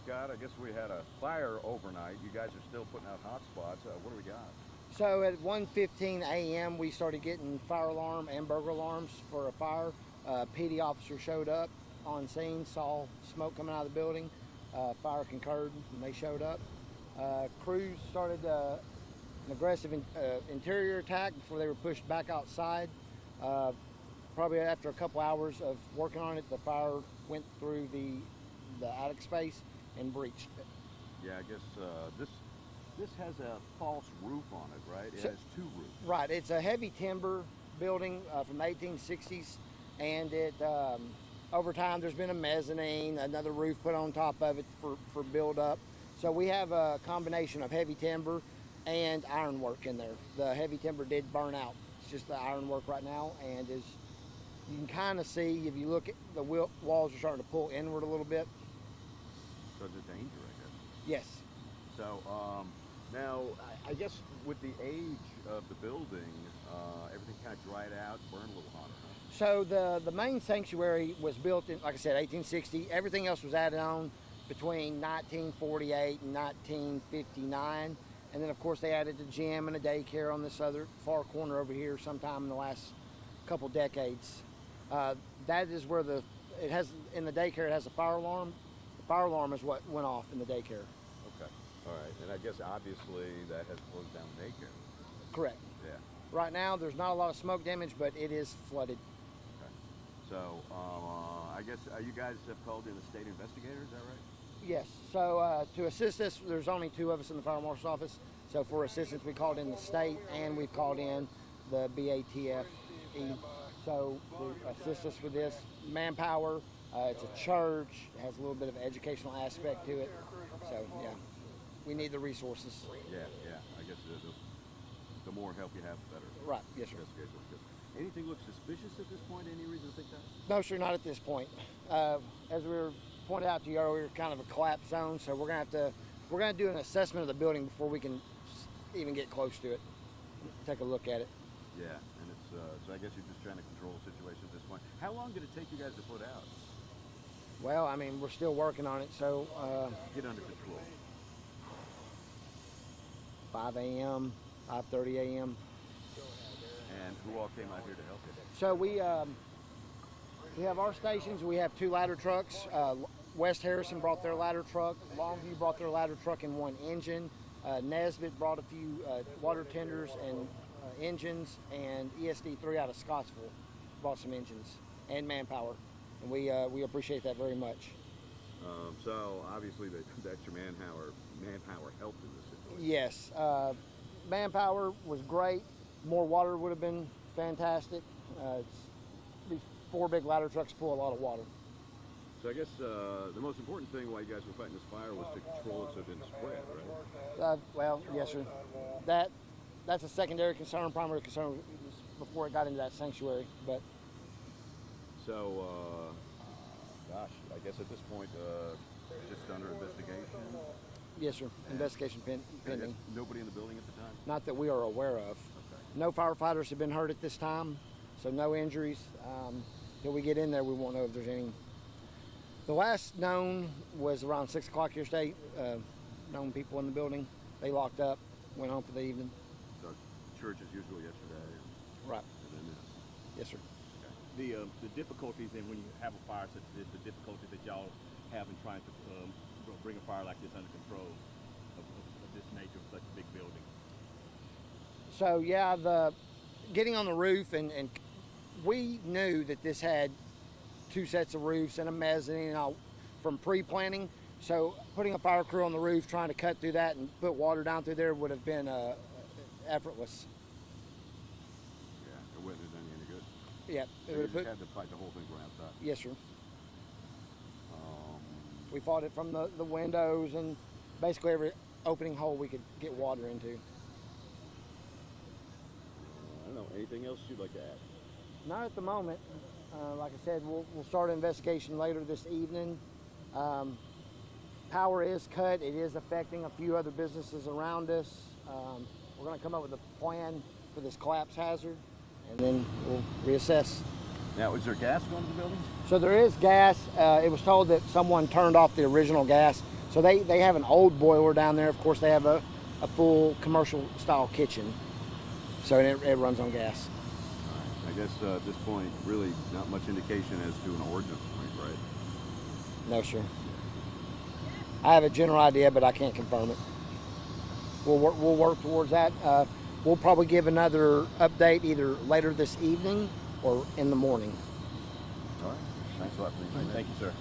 Scott, I guess we had a fire overnight. You guys are still putting out hot spots. What do we got? So at 1:15 a.m. we started getting fire alarm and burglar alarms for a fire. PD officer showed up on scene, saw smoke coming out of the building. Fire concurred and they showed up. Crews started an aggressive interior attack before they were pushed back outside. Probably after a couple hours of working on it, the fire went through the attic space and breached it. Yeah, I guess this has a false roof on it, right? It has two roofs. Right, it's a heavy timber building from the 1860s, and it over time there's been a mezzanine, another roof put on top of it for build up. So we have a combination of heavy timber and ironwork in there. The heavy timber did burn out. It's just the ironwork right now, and as you can kind of see, if you look at the walls are starting to pull inward a little bit. So it's a danger, I guess. Yes. So now, I guess with the age of the building, everything kind of dried out, burned a little hotter. Huh? So the main sanctuary was built in, like I said, 1860. Everything else was added on between 1948 and 1959. And then, of course, they added the gym and a daycare on this other far corner over here sometime in the last couple decades. That is where it has, in the daycare, it has a fire alarm. The fire alarm is what went off in the daycare. Okay, all right. And I guess obviously that has closed down daycare. Correct. Yeah. Right now, there's not a lot of smoke damage, but it is flooded. Okay. So I guess you guys have called in the state investigator, is that right? Yes. So to assist us, there's only two of us in the fire marshal's office. So for assistance, we called in the state and we've called in the BATF. So to assist us with this manpower, it's a church, it has a little bit of an educational aspect to it. So yeah, we need the resources. Yeah, I guess the more help you have, the better. Right, yes sir. Anything look suspicious at this point? Any reason to think that? No sir, not at this point. As we were pointed out to you earlier, kind of a collapse zone, so we're gonna do an assessment of the building before we can even get close to it. Take a look at it. Yeah, and it's so I guess you're just trying to control the situation at this point. How long did it take you guys to put out? Well, I mean, we're still working on it, so get under control. 5 a.m., 5:30 a.m. And who all came out here to help you? So we have our stations. We have two ladder trucks. West Harrison brought their ladder truck. Longview brought their ladder truck and one engine. Nesbitt brought a few water tenders and engines, and ESD3 out of Scottsville brought some engines and manpower, and we appreciate that very much. So obviously the extra manpower helped in this situation. Yes, manpower was great. More water would have been fantastic. These four big ladder trucks pull a lot of water. So I guess the most important thing while you guys were fighting this fire was to control it so it didn't spread, right? Well, yes, sir. That's a secondary concern. Primary concern was before it got into that sanctuary. But so, gosh, I guess at this point, just under investigation. Yes, sir. Investigation pending. Nobody in the building at the time? Not that we are aware of. Okay. No firefighters have been hurt at this time, so no injuries. Till we get in there, we won't know if there's any. The last known was around 6 o'clock yesterday. Known people in the building. They locked up, went home for the evening. So church as usual yesterday. Right. And then this. Yes, sir. Okay. The difficulties and when you have a fire such as this, the difficulties that y'all have in trying to bring a fire like this under control of this nature of such a big building. So yeah, getting on the roof and we knew that this had two sets of roofs and a mezzanine and all from pre-planning. So putting a fire crew on the roof, trying to cut through that and put water down through there would have been effortless. Yeah, it wouldn't have done you any good. Yeah. So you just had to fight the whole thing from outside. Yes, sir. We fought it from the windows and basically every opening hole we could get water into. I don't know, anything else you'd like to add? Not at the moment. Like I said, we'll start an investigation later this evening. Power is cut. It is affecting a few other businesses around us. We're going to come up with a plan for this collapse hazard, and then we'll reassess. Now, is there gas going to the building? So there is gas. It was told that someone turned off the original gas, So they have an old boiler down there. Of course, they have a full commercial style kitchen. So it runs on gas. I guess at this point, really not much indication as to an ordinance point, right? No, sir. I have a general idea, but I can't confirm it. We'll work towards that. We'll probably give another update either later this evening or in the morning. All right. Thanks a lot for the information. Thank you, sir.